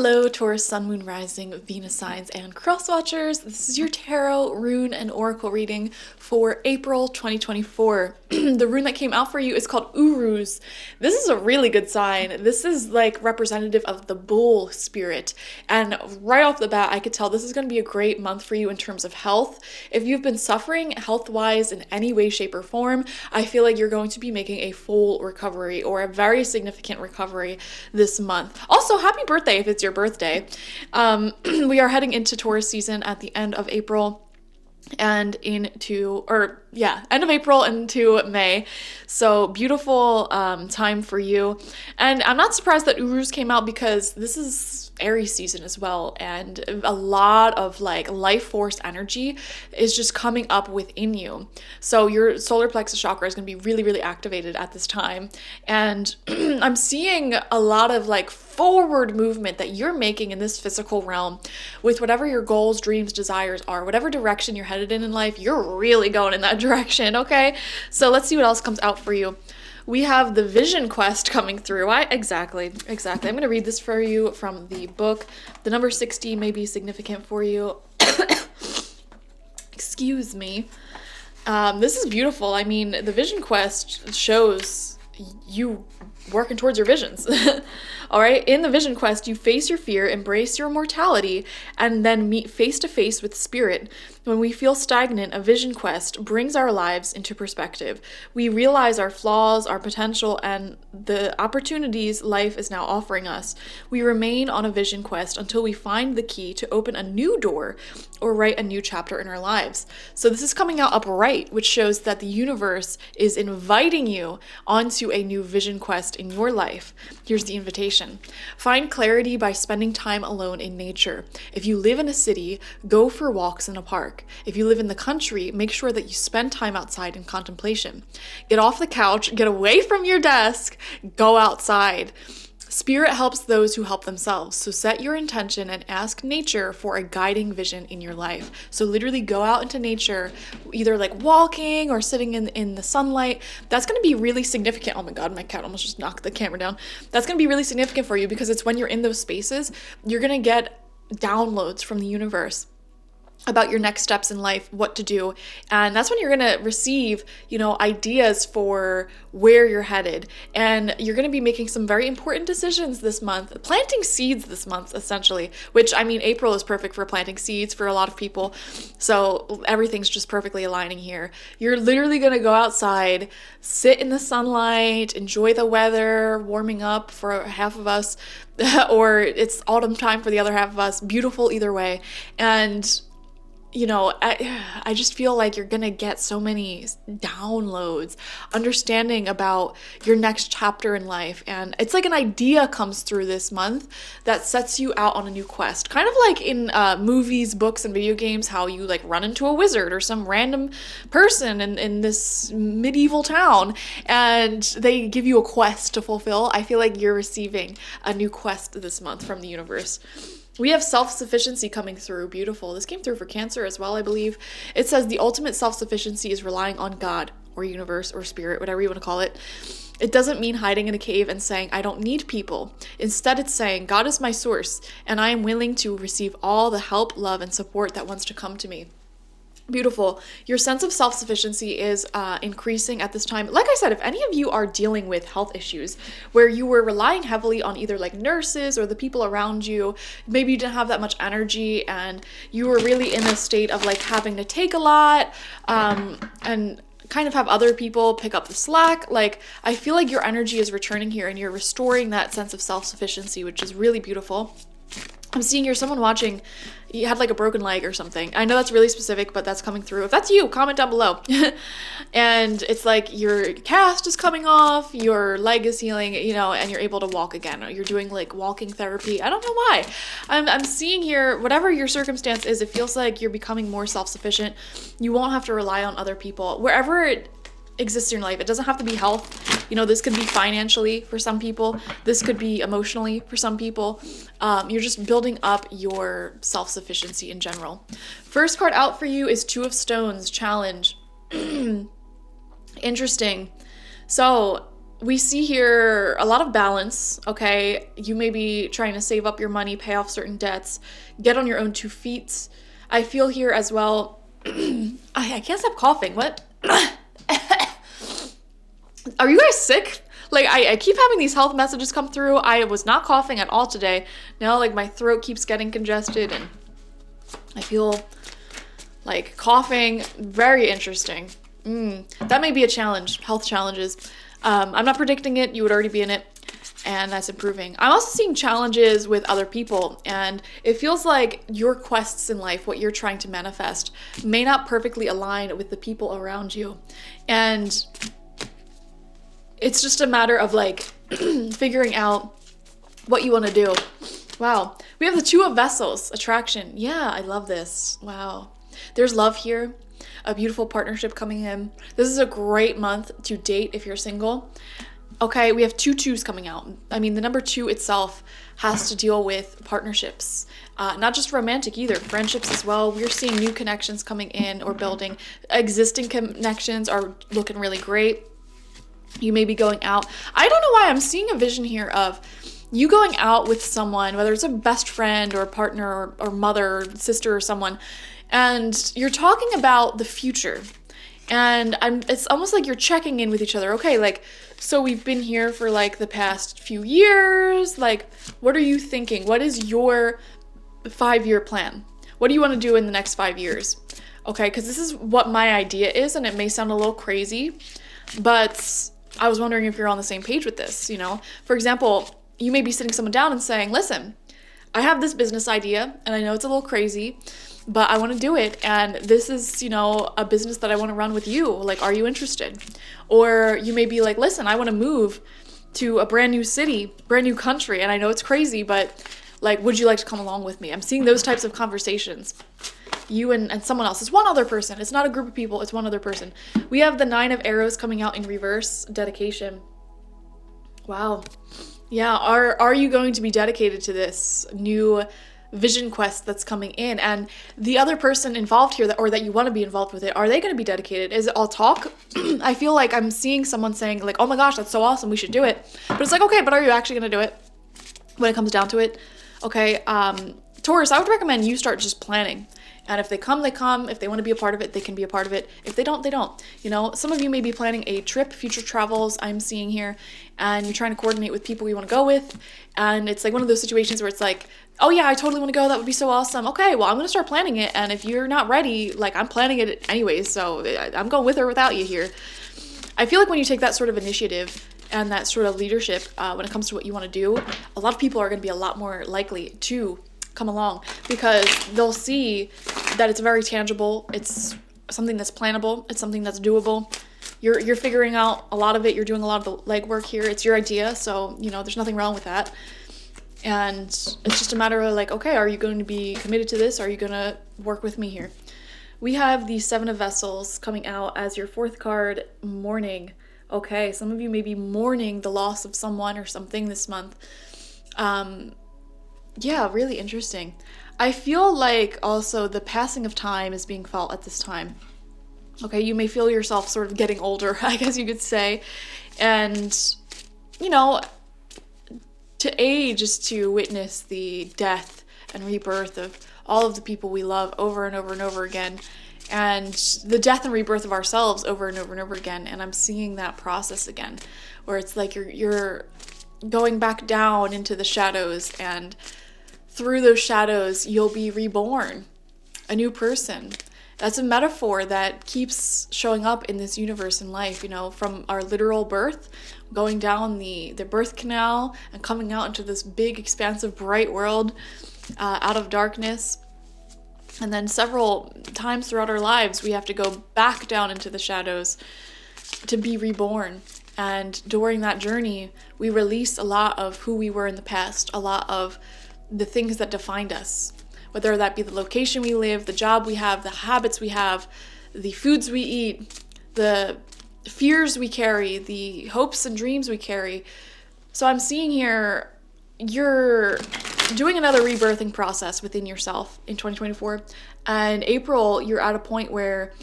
Hello, Taurus, Sun, Moon, Rising, Venus signs, and cross watchers. This is your tarot, rune, and oracle reading for April 2024. The rune that came out for you is called Uruz. This is a really good sign. This is like representative of the bull spirit. And right off the bat, I could tell this is going to be a great month for you in terms of health. If you've been suffering health-wise in any way, shape, or form, I feel like you're going to be making a full recovery or a very significant recovery this month. Also, happy birthday if it's your birthday. We are heading into Taurus season at the end of April and end of April into May. So beautiful time for you. And I'm not surprised that Uruz came out because this is Aries season as well, and a lot of like life force energy is just coming up within you. So your solar plexus chakra is going to be really, really activated at this time. And I'm seeing a lot of like forward movement that you're making in this physical realm with whatever your goals, dreams, desires are, whatever direction you're headed in life, you're really going in that direction. Okay. So let's see what else comes out for you. We have the vision quest coming through. Exactly. I'm going to read this for you from the book. The number 60 may be significant for you. Excuse me. This is beautiful. I mean, the vision quest shows you working towards your visions. All right. In the vision quest, you face your fear, embrace your mortality, and then meet face to face with spirit. When we feel stagnant, a vision quest brings our lives into perspective. We realize our flaws, our potential, and the opportunities life is now offering us. We remain on a vision quest until we find the key to open a new door or write a new chapter in our lives. So this is coming out upright, which shows that the universe is inviting you onto a new vision quest in your life. Here's the invitation. Find clarity by spending time alone in nature. If you live in a city, go for walks in a park. If you live in the country, make sure that you spend time outside in contemplation. Get off the couch, get away from your desk, go outside. Spirit helps those who help themselves. So set your intention and ask nature for a guiding vision in your life. So literally go out into nature, either like walking or sitting in the sunlight. That's going to be really significant. Oh my God, my cat almost just knocked the camera down. That's going to be really significant for you because it's when you're in those spaces, you're going to get downloads from the universe about your next steps in life, what to do. And that's when you're going to receive, ideas for where you're headed. And you're going to be making some very important decisions this month, planting seeds this month, essentially, which April is perfect for planting seeds for a lot of people. So everything's just perfectly aligning here. You're literally going to go outside, sit in the sunlight, enjoy the weather, warming up for half of us, or it's autumn time for the other half of us. Beautiful either way. And I just feel like you're going to get so many downloads, understanding about your next chapter in life. And it's like an idea comes through this month that sets you out on a new quest. Kind of like in movies, books, and video games, how you like run into a wizard or some random person in this medieval town and they give you a quest to fulfill. I feel like you're receiving a new quest this month from the universe. We have self-sufficiency coming through. Beautiful. This came through for Cancer as well, I believe. It says the ultimate self-sufficiency is relying on God or universe or spirit, whatever you want to call it. It doesn't mean hiding in a cave and saying, I don't need people. Instead, it's saying, God is my source, and I am willing to receive all the help, love, and support that wants to come to me. Beautiful. Your sense of self-sufficiency is increasing at this time. Like I said, if any of you are dealing with health issues where you were relying heavily on either like nurses or the people around you, maybe you didn't have that much energy and you were really in a state of like having to take a lot and kind of have other people pick up the slack. Like, I feel like your energy is returning here and you're restoring that sense of self-sufficiency, which is really beautiful. I'm seeing you're someone watching, you had like a broken leg or something. I know that's really specific, but that's coming through. If that's you, comment down below. And it's like your cast is coming off, your leg is healing, and you're able to walk again. Or you're doing like walking therapy. I don't know why. I'm seeing here, whatever your circumstance is, it feels like you're becoming more self-sufficient. You won't have to rely on other people. Wherever it exists in your life, it doesn't have to be health. This could be financially for some people. This could be emotionally for some people. You're just building up your self-sufficiency in general. First card out for you is Two of Stones, challenge. Interesting. So we see here a lot of balance, okay? You may be trying to save up your money, pay off certain debts, get on your own 2 feet. I feel here as well, I can't stop coughing. What? Are you guys sick? Like, I keep having these health messages come through. I was not coughing at all today. Now, like, my throat keeps getting congested and I feel like coughing. Very interesting. That may be a challenge, health challenges. I'm not predicting it. You would already be in it. And that's improving. I'm also seeing challenges with other people. And it feels like your quests in life, what you're trying to manifest, may not perfectly align with the people around you. And it's just a matter of like figuring out what you want to do. Wow. We have the 2 of Vessels, attraction. Yeah, I love this. Wow. There's love here, a beautiful partnership coming in. This is a great month to date if you're single. Okay, we have 2 2s coming out. I mean, the number 2 itself has to deal with partnerships, not just romantic either, friendships as well. We're seeing new connections coming in or building. Existing connections are looking really great. You may be going out. I don't know why I'm seeing a vision here of you going out with someone, whether it's a best friend or a partner or mother or sister or someone, and you're talking about the future. And it's almost like you're checking in with each other. Okay, like, so we've been here for like the past few years. Like, what are you thinking? What is your 5-year plan? What do you want to do in the next 5 years? Okay, because this is what my idea is, and it may sound a little crazy, but I was wondering if you're on the same page with this, you know? For example, you may be sitting someone down and saying, listen, I have this business idea, and I know it's a little crazy, but I want to do it, and this is, you know, a business that I want to run with you. Like, are you interested? Or you may be like, listen, I want to move to a brand new city, brand new country, and I know it's crazy, but like, would you like to come along with me? I'm seeing those types of conversations. You and someone else. It's one other person. It's not a group of people. It's one other person. We have the 9 of Arrows coming out in reverse, dedication. Wow. Yeah, are you going to be dedicated to this new vision quest that's coming in? And the other person involved here that you want to be involved with it, are they going to be dedicated? Is it all talk? I feel like I'm seeing someone saying like, oh my gosh, that's so awesome, we should do it. But it's like, okay, but are you actually going to do it when it comes down to it? Okay, Taurus, I would recommend you start just planning. And if they come, they come. If they want to be a part of it, they can be a part of it. If they don't, they don't. You know, some of you may be planning a trip, future travels, I'm seeing here, and you're trying to coordinate with people you want to go with. And it's like one of those situations where it's like, oh yeah, I totally want to go. That would be so awesome. Okay, well, I'm going to start planning it. And if you're not ready, like, I'm planning it anyways. So I'm going with or without you here. I feel like when you take that sort of initiative and that sort of leadership when it comes to what you want to do, a lot of people are going to be a lot more likely to come along because they'll see that it's very tangible. It's something that's plannable. It's something that's doable. You're figuring out a lot of it. You're doing a lot of the legwork here. It's your idea, so you know there's nothing wrong with that. And it's just a matter of like, okay, are you going to be committed to this? Are you going to work with me here? We have the 7 of Vessels coming out as your 4th card, mourning. Okay, some of you may be mourning the loss of someone or something this month. Yeah, really interesting. I feel like also the passing of time is being felt at this time. Okay, you may feel yourself sort of getting older, I guess you could say. And, you know, to age is to witness the death and rebirth of all of the people we love over and over and over again. And the death and rebirth of ourselves over and over and over again. And I'm seeing that process again, where it's like you're going back down into the shadows, and through those shadows, you'll be reborn, a new person. That's a metaphor that keeps showing up in this universe and life, you know, from our literal birth, going down the birth canal and coming out into this big, expansive, bright world out of darkness. And then several times throughout our lives, we have to go back down into the shadows to be reborn. And during that journey, we release a lot of who we were in the past, a lot of the things that defined us, whether that be the location we live, the job we have, the habits we have, the foods we eat, the fears we carry, the hopes and dreams we carry. So I'm seeing here, you're doing another rebirthing process within yourself in 2024. And April, you're at a point where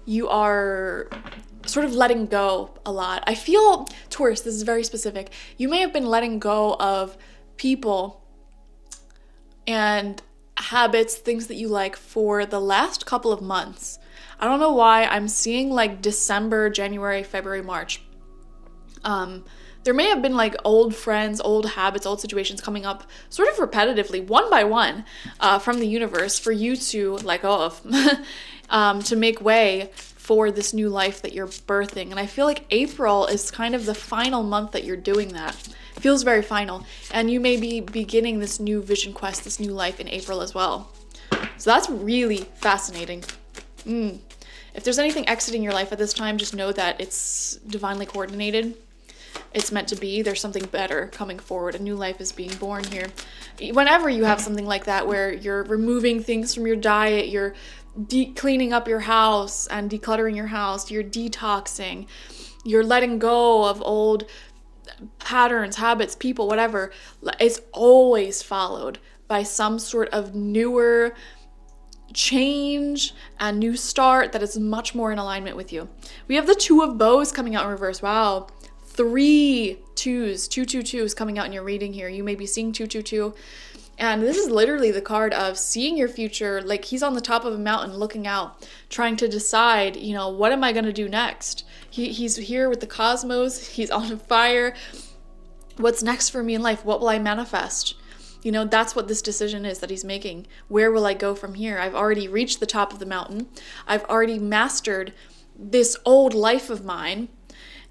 you are sort of letting go a lot. I feel, Taurus, this is very specific. You may have been letting go of people and habits, things that you like for the last couple of months. I don't know why I'm seeing like December, January, February, March. There may have been like old friends, old habits, old situations coming up sort of repetitively, one by one, from the universe for you to let go of, to make way for this new life that you're birthing. And I feel like April is kind of the final month that you're doing that. It feels very final. And you may be beginning this new vision quest, this new life in April as well. So that's really fascinating. If there's anything exiting your life at this time, just know that it's divinely coordinated. It's meant to be. There's something better coming forward. A new life is being born here. Whenever you have something like that where you're removing things from your diet, you're cleaning up your house and decluttering your house, you're detoxing, you're letting go of old patterns, habits, people, whatever, it's always followed by some sort of newer change and new start that is much more in alignment with you. We have the Two of Bows coming out in reverse. Wow. 3 twos, 222 coming out in your reading here. You may be seeing 222. And this is literally the card of seeing your future. Like he's on the top of a mountain looking out, trying to decide, what am I going to do next? He's here with the cosmos. He's on fire. What's next for me in life? What will I manifest? That's what this decision is that he's making. Where will I go from here? I've already reached the top of the mountain. I've already mastered this old life of mine.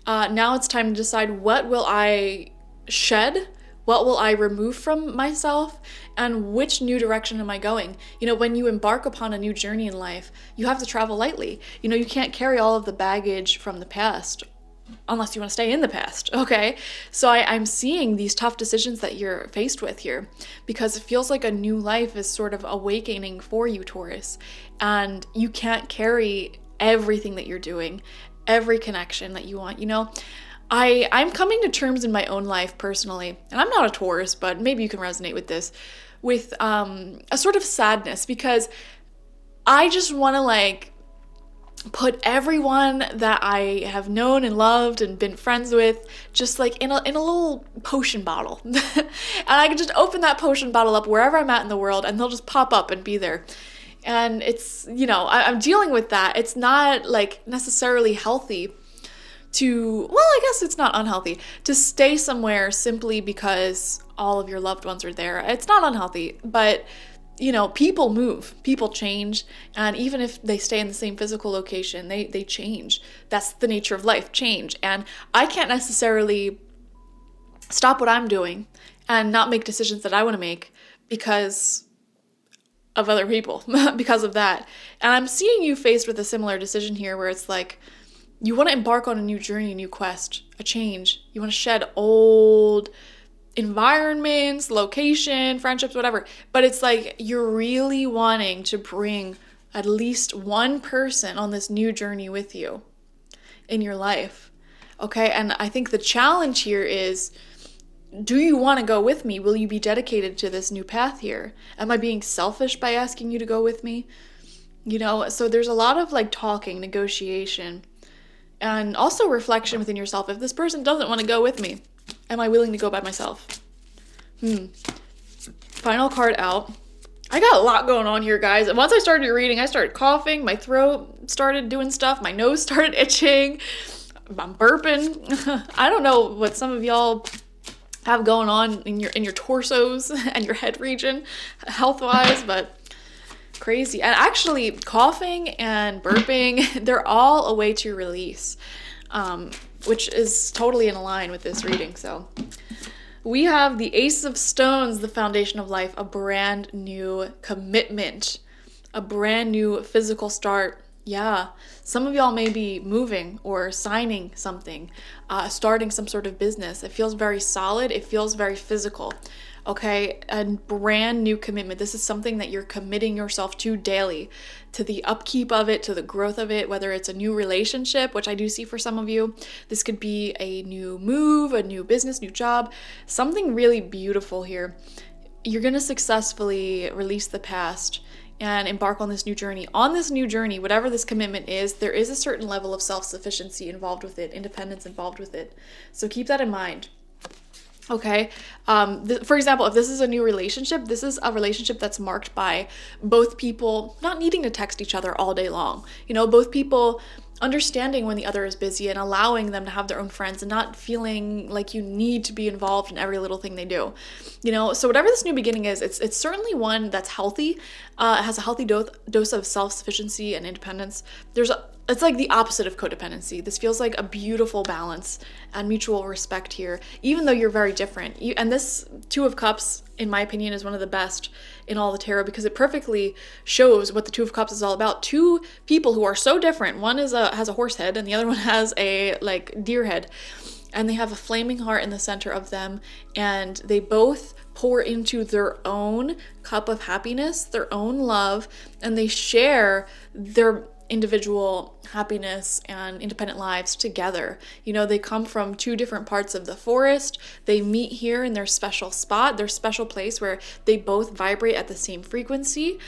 Now it's time to decide, what will I shed? What will I remove from myself? And which new direction am I going? When you embark upon a new journey in life, you have to travel lightly. You can't carry all of the baggage from the past unless you want to stay in the past, okay? So I'm seeing these tough decisions that you're faced with here because it feels like a new life is sort of awakening for you, Taurus. And you can't carry everything that you're doing, every connection that you want. I'm coming to terms in my own life personally, and I'm not a Taurus, but maybe you can resonate with this, with a sort of sadness, because I just want to put everyone that I have known and loved and been friends with just in a little potion bottle. And I can just open that potion bottle up wherever I'm at in the world and they'll just pop up and be there. And it's, I'm dealing with that. It's not necessarily healthy I guess it's not unhealthy to stay somewhere simply because all of your loved ones are there. It's not unhealthy, but people move, people change, and even if they stay in the same physical location, they change. That's the nature of life, change. And I can't necessarily stop what I'm doing and not make decisions that I want to make because of other people, because of that. And I'm seeing you faced with a similar decision here where it's you want to embark on a new journey, a new quest, a change. You want to shed old environments, location, friendships, whatever. But it's you're really wanting to bring at least one person on this new journey with you in your life. Okay? And I think the challenge here is, do you want to go with me? Will you be dedicated to this new path here? Am I being selfish by asking you to go with me? So there's a lot of talking, negotiation, and also reflection within yourself. If this person doesn't want to go with me, am I willing to go by myself? Final card out. I got a lot going on here, guys. And once I started reading, I started coughing. My throat started doing stuff. My nose started itching. I'm burping. I don't know what some of y'all have going on in your torsos and your head region, health-wise, but crazy. And actually, coughing and burping, they're all a way to release, which is totally in line with this reading. So we have the Ace of Stones, the foundation of life, a brand new commitment, a brand new physical start. Yeah, some of y'all may be moving or signing something, starting some sort of business. It feels very solid. It feels very physical. Okay, a brand new commitment. This is something that you're committing yourself to daily, to the upkeep of it, to the growth of it, whether it's a new relationship, which I do see for some of you. This could be a new move, a new business, new job, something really beautiful here. You're going to successfully release the past and embark on this new journey. On this new journey, whatever this commitment is, there is a certain level of self-sufficiency involved with it, independence involved with it. So keep that in mind. Okay. For example, if this is a new relationship, this is a relationship that's marked by both people not needing to text each other all day long. You know, both people understanding when the other is busy and allowing them to have their own friends and not feeling like you need to be involved in every little thing they do. You know, so whatever this new beginning is, it's certainly one that's healthy. It has a healthy dose of self-sufficiency and independence. It's like the opposite of codependency. This feels like a beautiful balance and mutual respect here, even though you're very different. And this Two of Cups, in my opinion, is one of the best in all the tarot because it perfectly shows what the Two of Cups is all about. Two people who are so different. One has a horse head and the other one has a deer head. And they have a flaming heart in the center of them, and they both pour into their own cup of happiness, their own love, and they share their individual happiness and independent lives together. You know, they come from two different parts of the forest. They meet here in their special spot, their special place where they both vibrate at the same frequency,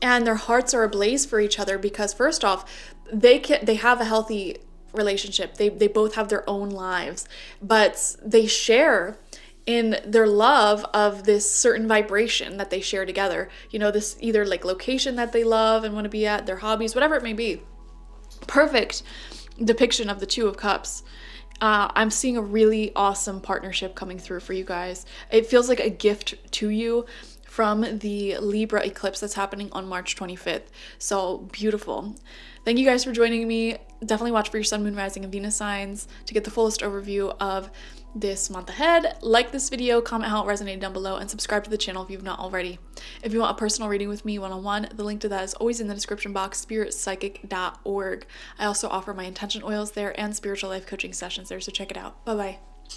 and their hearts are ablaze for each other because first off, they have a healthy relationship. They both have their own lives, but they share in their love of this certain vibration that they share together. You know, this either location that they love and want to be at, their hobbies, whatever it may be. Perfect depiction of the Two of Cups. I'm seeing a really awesome partnership coming through for you guys. It feels like a gift to you from the Libra eclipse that's happening on March 25th. So beautiful. Thank you guys for joining me. Definitely watch for your sun, moon, rising, and Venus signs to get the fullest overview of this month ahead. Like this video, comment how it resonated down below, and subscribe to the channel if you've not already. If you want a personal reading with me one-on-one, the link to that is always in the description box, spiritpsychic.org. I also offer my intention oils there and spiritual life coaching sessions there, so check it out. Bye-bye.